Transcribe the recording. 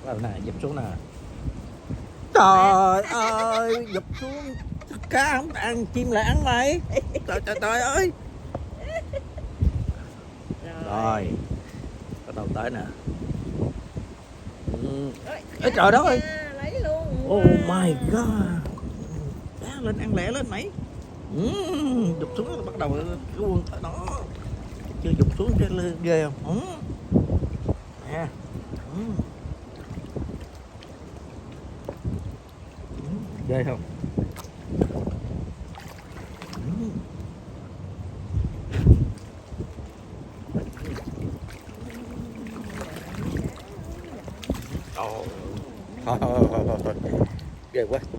Rồi nè, giật xuống nè. Trời ơi, giật xuống. Cá không ăn, chim lại ăn mày. Trời trời trời ơi. Rồi, bắt đầu tới nè. Ê trời đất ơi. Lấy luôn. Oh my god. Đá lên, ăn lẹ lên mày. Giật xuống là bắt đầu luôn tới đó. Chưa giật xuống cái ghê không? Nè. Ghê không? Thôi, thôi, thôi, thôi, thôi. Ghê quá.